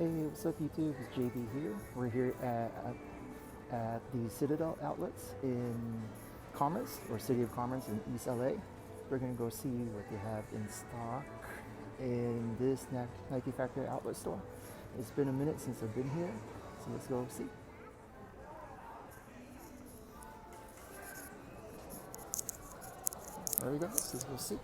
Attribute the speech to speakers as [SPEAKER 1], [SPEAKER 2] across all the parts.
[SPEAKER 1] Hey, what's up YouTube? It's JB here. We're here at the Citadel Outlets in Commerce, or City of Commerce in East LA. We're gonna go see what they have in stock in this Nike Factory outlet store. It's been a minute since I've been here, so let's go see. There we go, let's go see.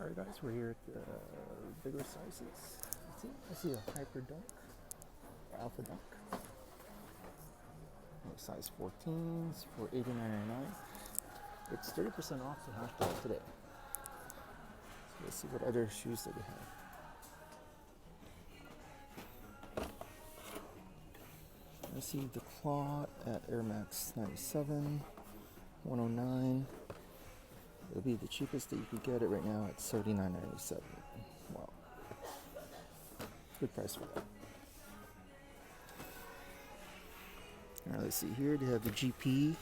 [SPEAKER 1] Alright guys, we're here at the bigger sizes. I see a Hyper Dunk, or Alpha Dunk. Size 14s for $89.99. It's 30% off the hashtag today. So let's see what other shoes that they have. I see the Clot at Air Max 97, 109. It'll be the cheapest that you could get it right now at $39.97. Wow. Good price for that. Alright, let's see here. They have the GP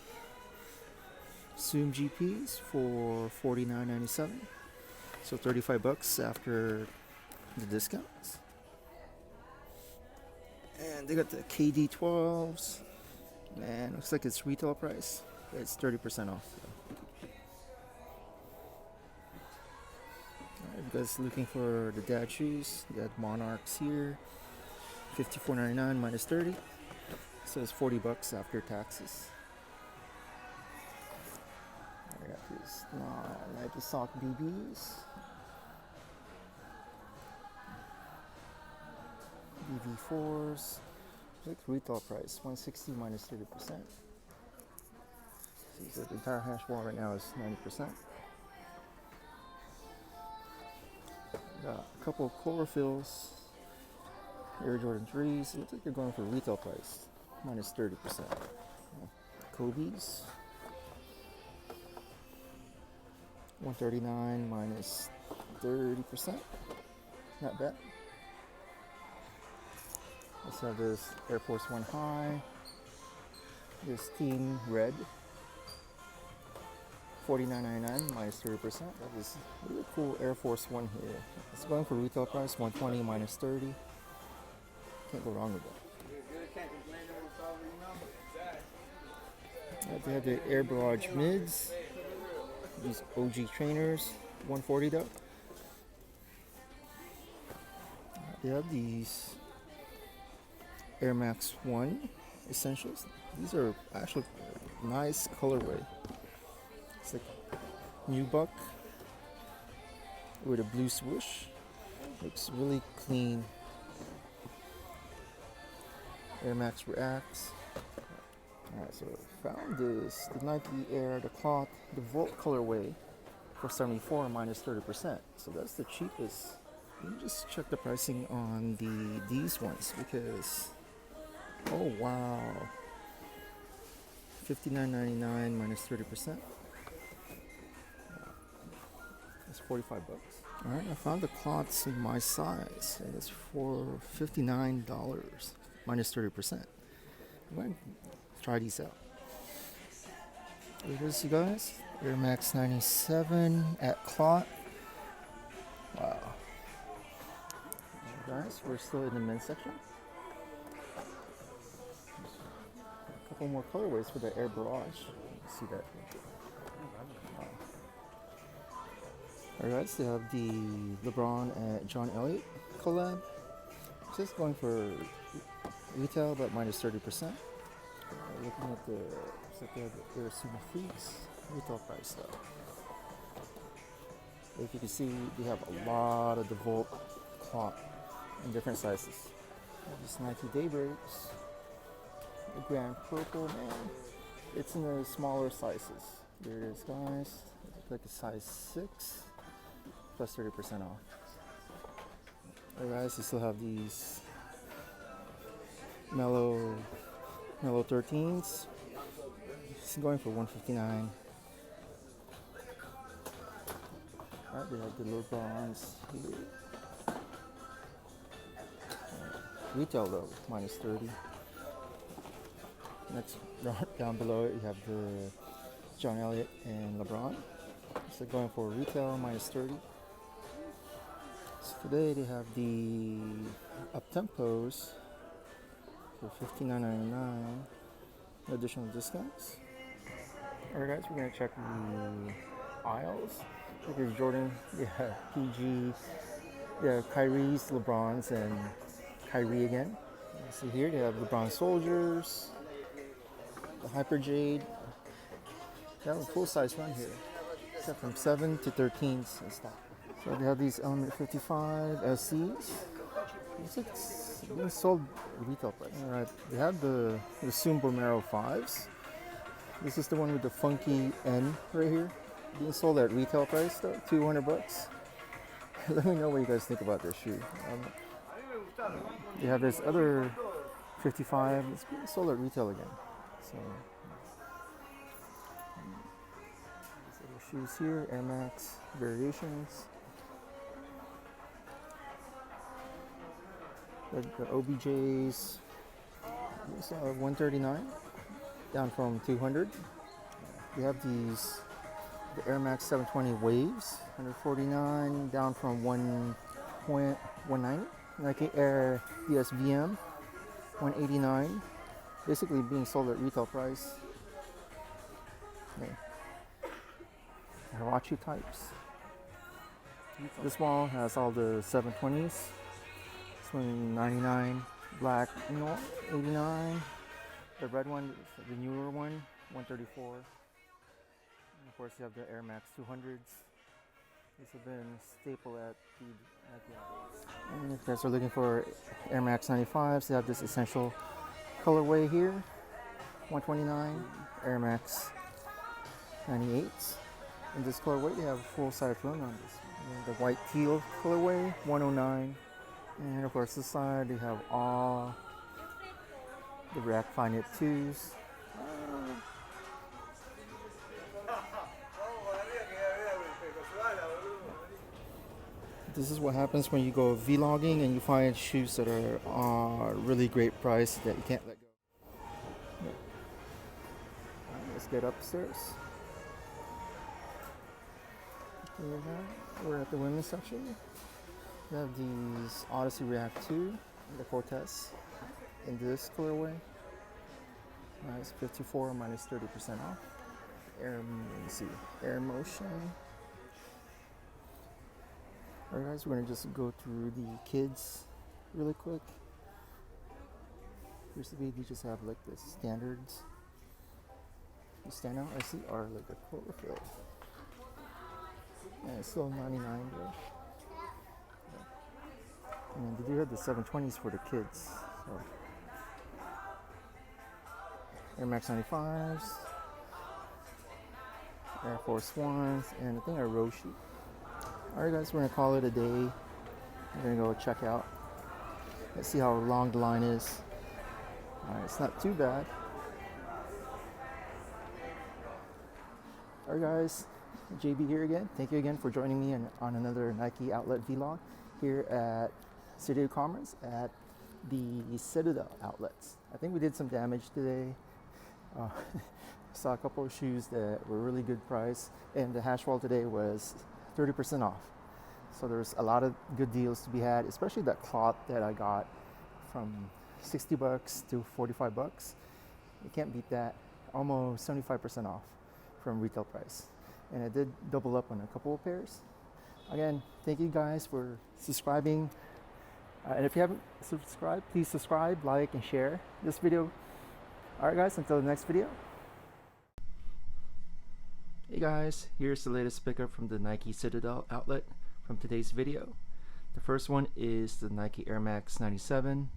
[SPEAKER 1] Zoom GPs for $49.97. So $35 after the discounts. And they got the KD12s. Man, looks like it's retail price. It's 30% off. Alright, you guys looking for the dad shoes? You got Monarchs here. $54.99 minus 30. So it's $40 after taxes. I got these Nike Sock BBs. BV4s. Like retail price, $160 minus 30%. So the entire hash wall right now is 90%. Got a couple of Chlorophylls. Air Jordan 3s. Looks like they're going for retail price. Minus 30%. Kobe's. $139 minus 30%. Not bad. Let's have this Air Force One High. This Team Red. $49.99 minus 30%. That is a really cool Air Force One here. It's going for retail price, $120 minus 30. Can't go wrong with that. They have the Air Barrage Mids. These OG trainers, $140 though. They have these Air Max 1 Essentials. These are actually nice colorway. It's like nubuck with a blue swoosh. Looks really clean. Air Max Reacts. Alright, so I found this, the Nike Air, the Cloth, the Volt colorway for $74 minus 30%. So that's the cheapest. Let me just check the pricing on these ones because, oh wow, $59.99 minus 30%. That's $45. Alright, I found the cloths in my size and it's for $59 minus 30%. I'm going to try these out. Here it is, you guys. Air Max 97 at Clot. Wow. Guys, we're still in the men's section. A couple more colorways for the Air Barrage. See that? Wow. Alright, guys, they have the Lebron at John Elliott collab. It's just going for retail, but minus 30%. Looking at the, looks like they have the Air Super Freaks retail price though. If you can see, they have a lot of the Volt cloth in different sizes. These Nike Daybreaks, the Grand Purple, man, it's in the smaller sizes. There it is, guys. It's like a size 6 plus 30% off. Alright, guys, they still have these Mellow 13s. It's going for $159. Alright, they have the Lebrons here. Retail though, minus 30. Next, down below it, you have the John Elliott and Lebron. So going for retail -30. So today they have the up-tempos for $59.99. Additional discounts. Alright guys, we're gonna check the aisles. Here's Jordan, yeah, PG, yeah, Kyrie's, LeBron's, and Kyrie again. So here they have LeBron Soldiers, the Hyper Jade. They have a full size run here, except from 7 to 13s in stock. So they have these Element 55 SCs. Looks like it's being sold retail price. Alright, they have the Zoom Bomero 5s. This is the one with the funky N right here. Being sold at retail price though, $200. Let me know what you guys think about this shoe. They have this other 55. It's being sold at retail again. So these other shoes here, Air Max variations. The OBJs, it's 139, down from 200. We have these, the Air Max 720 Waves, 149, down from 190. Nike Air DSVM, 189, basically being sold at retail price. Okay. Hirachi types. This wall has all the 720s. This one 99, black, 89. The red one, the newer one, 134. And of course, you have the Air Max 200s. These have been staple at the Nike Outlets. And if you guys are looking for Air Max 95s, they have this essential colorway here, 129. Air Max 98s. In this colorway, they have a full size run on this. And the white teal colorway, 109. And of course, this side they have all the Rack Finite 2s. This is what happens when you go vlogging and you find shoes that are really great price that you can't let go. Yeah. Right, let's get upstairs. We're at the women's section. We have these Odyssey React 2, the Cortez, in this colorway. It's 54 minus 30% off. Let me see, Air Motion. Alright guys, we're gonna just go through the kids really quick. Here's the baby, just have like the standards. The standout I see are like the chlorophyll. And it's still 99 though. And they do have the 720s for the kids. So. Air Max 95s, Air Force Ones, and I think a Roshi. Alright guys, we're gonna call it a day. We're gonna go check out. Let's see how long the line is. Alright, it's not too bad. Alright guys, JB here again. Thank you again for joining me on another Nike Outlet vlog here at City of Commerce at the Citadel Outlets. I think we did some damage today. Saw a couple of shoes that were really good price, and the hash wall today was 30% off. So there's a lot of good deals to be had, especially that cloth that I got from $60 to $45. You can't beat that. Almost 75% off from retail price. And I did double up on a couple of pairs. Again, thank you guys for subscribing. And if you haven't subscribed, please subscribe, like, and share this video. Alright guys, until the next video. Hey guys, here's the latest pickup from the Nike Citadel outlet from today's video. The first one is the Nike Air Max 97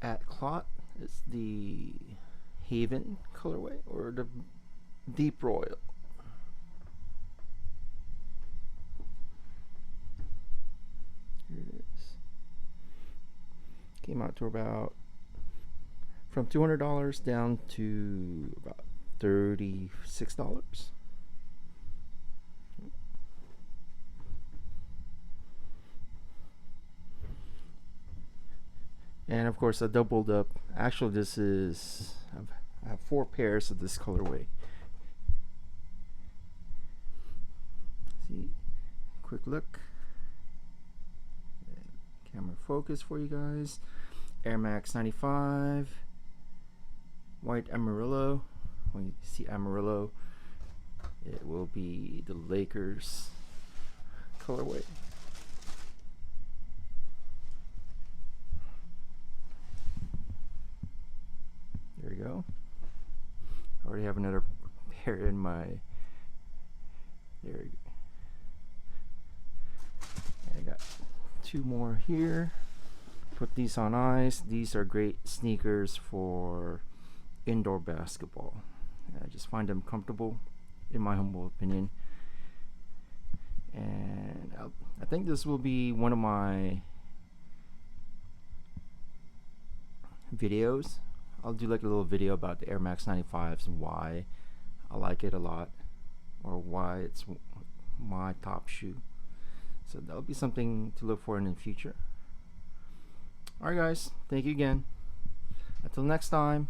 [SPEAKER 1] at cloth. It's the Haven colorway, or the Deep Royal. Here it is. Came out to about from $200 down to about $36. And of course I doubled up. Actually this is, I have 4 pairs of this colorway. quick look. Camera focus for you guys. Air Max 95. White Amarillo. When you see Amarillo, it will be the Lakers colorway. There you go. I already have another pair in my. There you go. I got 2 more here. Put these on ice. These are great sneakers for indoor basketball. I just find them comfortable, in my humble opinion. And I think this will be one of my videos. I'll do like a little video about the Air Max 95s and why I like it a lot, or why it's my top shoe. So that'll be something to look for in the future. Alright guys, thank you again. Until next time.